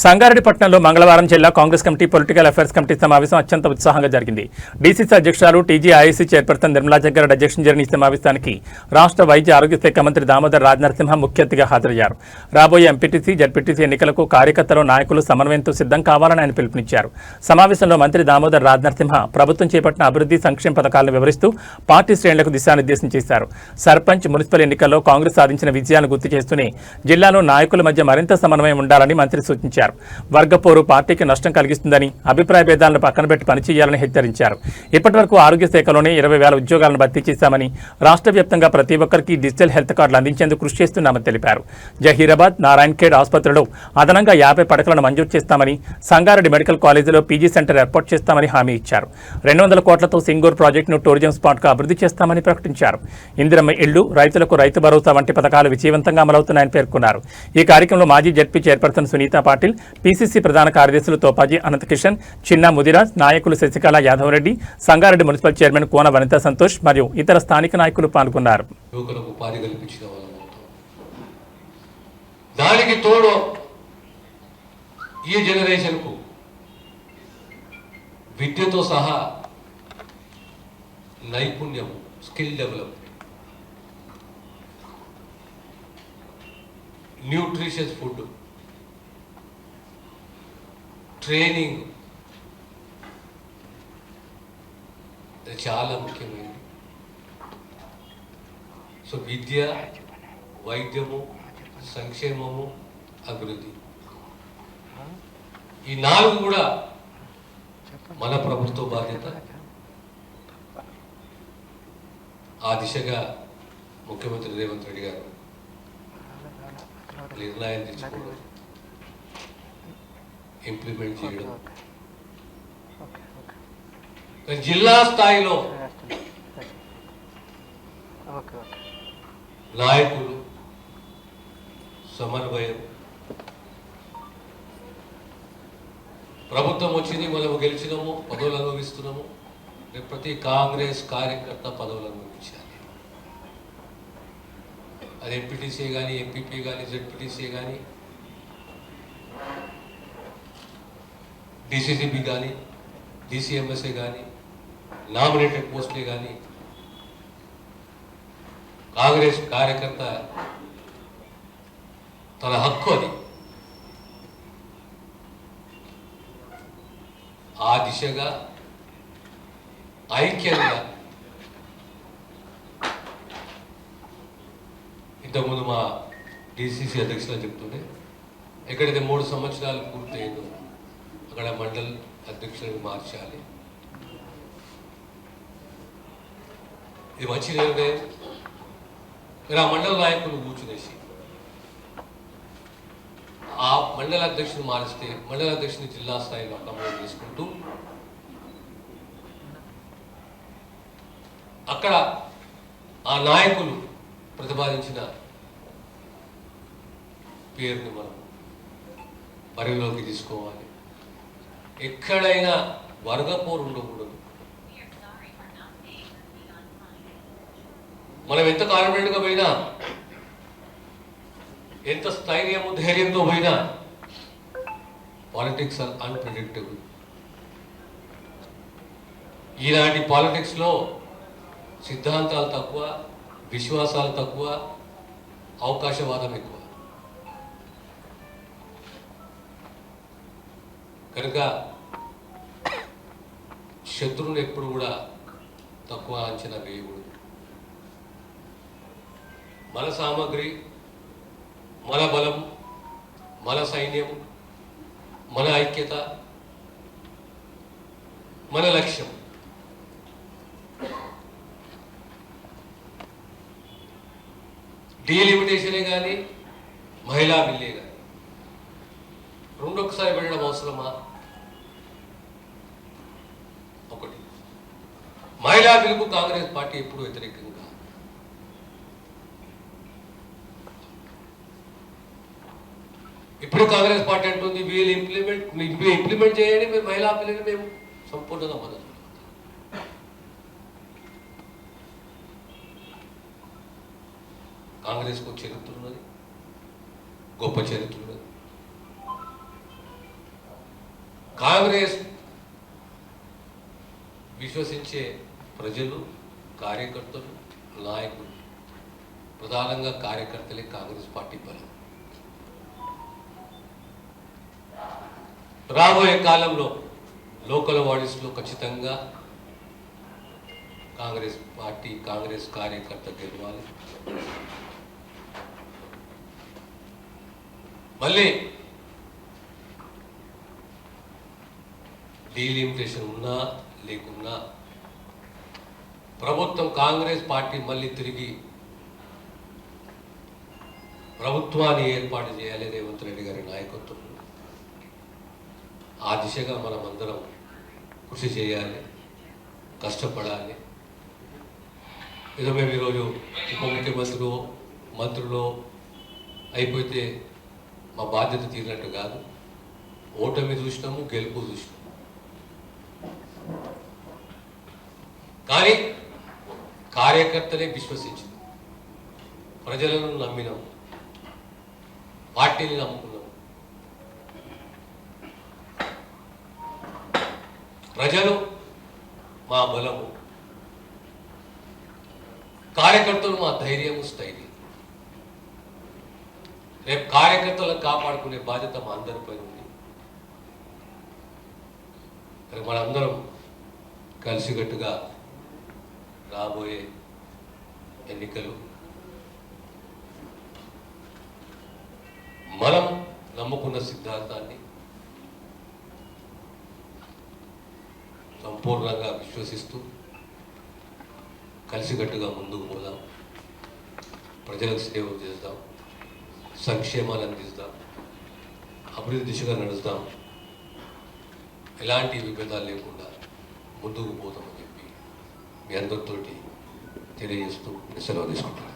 సంగారెడ్డిపట్నంలో మంగళవారం జిల్లా Congress committee political affairs committee సమావేశం అత్యంత ఉత్సాహంగా జరిగింది. డీసీసీ అధ్యక్షురాలు టీజీఐఐసీ చైర్పర్సన్ నిర్మలా జగ్గారెడ్డి అధ్యక్షతన జరిగిన ఈ సమావేశానికి రాష్ట్ర వైద్య ఆరోగ్య శాఖ మంత్రి దామోదర్ రాజనరసింహ ముఖ్య అతిథిగా హాజరయ్యారు. రాబోయే ఎంపీటీసీ, జడ్పీటీసీ ఎన్నికలకు కార్యకర్తలు, నాయకులు సమన్వయంతో సిద్ధం కావాలని ఆయన పిలుపునిచ్చారు. సమావేశంలో మంత్రి దామోదర్ రాజనరసింహ ప్రభుత్వం చేపట్టిన అభివృద్ధి, సంక్షేమ పథకాలను వివరిస్తూ పార్టీ శ్రేణులకు దిశానిర్దేశం చేశారు. సర్పంచ్, మున్సిపల్ ఎన్నికల్లో కాంగ్రెస్ సాధించిన విజయాన్ని గుర్తు చేస్తూనే జిల్లాలో నాయకుల మధ్య మరింత సమన్వయం ఉండాలని మంత్రి సూచించారు. వర్గపోరు పార్టీకి నష్టం కలిగిస్తుందని, అభిప్రాయ భేదాలను పక్కన పెట్టి పనిచేయాలని హెచ్చరించారు. ఇప్పటివరకు ఆరోగ్య శాఖలోనే 20,000 ఉద్యోగాలను భర్తీ చేశామని, రాష్ట్ర వ్యాప్తంగా ప్రతి ఒక్కరికి డిజిటల్ హెల్త్ కార్డులు అందించేందుకు కృషి చేస్తున్నామని తెలిపారు. జహీరాబాద్, నారాయణఖేడ్ ఆసుపత్రిలో అదనంగా 50 పడకలను మంజూరు చేస్తామని, సంగారెడ్డి మెడికల్ కాలేజీలో పీజీ సెంటర్ ఏర్పాటు చేస్తామని హామీ ఇచ్చారు. 200 కోట్లతో సింగూర్ ప్రాజెక్టును టూరిజం స్పాట్గా అభివృద్ధి చేస్తామని ప్రకటించారు. ఇందిరమ్మ ఇళ్లు, రైతులకు రైతు భరోసా వంటి పథకాలు విజయవంతంగా అమలవుతున్నాయని పేర్కొన్నారు. ఈ కార్యక్రమంలో మాజీ ZP chairperson Sunita Patil, PCC ప్రధాన కార్యదర్శులు తోపాజీ అనంతకిషన్, చిన్న ముదిరాజ్, నాయకులు శశికళ యాదవరెడ్డి, సంగారెడ్డి మున్సిపల్ చైర్మన్ కోన వనితా సంతోష్ మరియు ఇతర స్థానిక నాయకులు పాల్గొన్నారు. దానికి తోడు ఈ జనరేషన్కు విద్యతో సహా నైపుణ్యం, skill develop, nutritious food, training చాలా ముఖ్యమైనది. సో విద్య, వైద్యము, సంక్షేమము, అభివృద్ధి, ఈ 4 కూడా మన ప్రభుత్వ బాధ్యత. ఆ దిశగా ముఖ్యమంత్రి రేవంత్ రెడ్డి గారు నిర్ణయం తీసుకోవడం, ఇంప్లిమెంట్ చేయడం, జిల్లా స్థాయిలో నాయకులు సమన్వయం. ప్రభుత్వం వచ్చింది, మనం గెలిచినాము, పదవులు అనుభవిస్తున్నాము. ప్రతి కాంగ్రెస్ కార్యకర్త పదవులు అనుభవించాలి. అది ఎంపీటీసీ కానీ, ఎంపీపీ కానీ, జెడ్పీటీసీ కానీ, డీసీసీబీ కానీ, డీసీఎంఎస్ఏ కానీ, నామినేటెడ్ పోస్టులే కానీ, కాంగ్రెస్ కార్యకర్త తన హక్కు అది. ఆ దిశగా ఐక్యంగా ఇంతకుముందు మా డీసీసీ అధ్యక్షులు చెప్తుంటే, ఎక్కడైతే 3 సంవత్సరాలు పూర్తయిందో అక్కడ మండల్ అధ్యక్షులను మార్చాలి. ఇది మంచి నిర్ణయం. ఆ మండల నాయకులు కూర్చునేసి ఆ మండల అధ్యక్షుని మారిస్తే, మండల అధ్యక్షుని జిల్లా స్థాయిలో అకామిడేట్ చేసుకుంటూ అక్కడ ఆ నాయకులు ప్రతిపాదించిన పేరుని మనం పరిగణలోకి తీసుకోవాలి. ఎక్కడైనా వర్గపోరు ఉండకూడదు. మనం ఎంత కాన్ఫిడెంట్గా పోయినా, ఎంత స్థైర్యము, ధైర్యంతో పోయినా, పాలిటిక్స్ ఆర్ అన్ప్రెడిక్టబుల్. ఈనాటి పాలిటిక్స్లో సిద్ధాంతాలు తక్కువ, విశ్వాసాలు తక్కువ, అవకాశవాదం ఎక్కువ. కనుక శత్రువుని ఎప్పుడు కూడా తక్కువ అంచనా వేయకూడదు. మన సామగ్రి, మన బలం, మన సైన్యం, మన ఐక్యత, మన లక్ష్యం. డీలిమిటేషనే కానీ, మహిళా బిల్లే కానీ, రెండొకసారి వెళ్ళడం అవసరమా? ఒకటి, మహిళా బిల్లుకు కాంగ్రెస్ పార్టీ ఎప్పుడు వ్యతిరేకంగా. ఇప్పుడు కాంగ్రెస్ పార్టీ అంటుంది వీళ్ళు ఇంప్లిమెంట్ చేయండి, మీరు మహిళా బిల్లుని మేము సంపూర్ణంగా మద్దతు. కాంగ్రెస్కు చరిత్ర ఉన్నది, గొప్ప చరిత్ర ఉన్నది. కాంగ్రెస్ విశ్వసించే ప్రజలు, కార్యకర్తలు, నాయకులు, ప్రధానంగా కార్యకర్తలే కాంగ్రెస్ పార్టీ బలం. రాబోయే కాలంలో లోకల్ బాడీస్లో ఖచ్చితంగా కాంగ్రెస్ పార్టీ, కాంగ్రెస్ కార్యకర్త గెలవాలి. మళ్ళీ డీలిమిటేషన్ ఉన్నా లేకున్నా ప్రభుత్వం, కాంగ్రెస్ పార్టీ మళ్ళీ తిరిగి ప్రభుత్వాన్ని ఏర్పాటు చేయాలి రేవంత్ రెడ్డి గారి నాయకత్వం. ఆ దిశగా మనం అందరం కృషి చేయాలి, కష్టపడాలి. ఏదో మేము ఈరోజు ఉప ముఖ్యమంత్రులు, మంత్రులు అయిపోతే మా బాధ్యత తీరినట్టు కాదు. ఓటమి చూసినాము, గెలుపు చూసినాము. కానీ కార్యకర్తలే విశ్వసించింది, ప్రజలను నమ్మినాం, పార్టీని నమ్ముకున్నాం. ప్రజలు మా బలము, కార్యకర్తలు మా ధైర్యము, స్థైర్యం. రేపు కార్యకర్తలను కాపాడుకునే బాధ్యత మా అందరిపై ఉంది. మనందరం కలిసికట్టుగా రాబోయే ఎన్నికలు మనం నమ్ముకున్న సిద్ధాంతాన్ని సంపూర్ణంగా విశ్వసిస్తూ కలిసికట్టుగా ముందుకు పోదాం, ప్రజలకు సేవ చేద్దాం, సంక్షేమాన్ని అందిస్తాం, అభివృద్ధి దిశగా నడుస్తాం, ఎలాంటి విభేదాలు లేకుండా ముందుకు పోతామని చెప్పి మీ అందరితోటి తెలియజేస్తూ సెలవు తీసుకుంటున్నాను.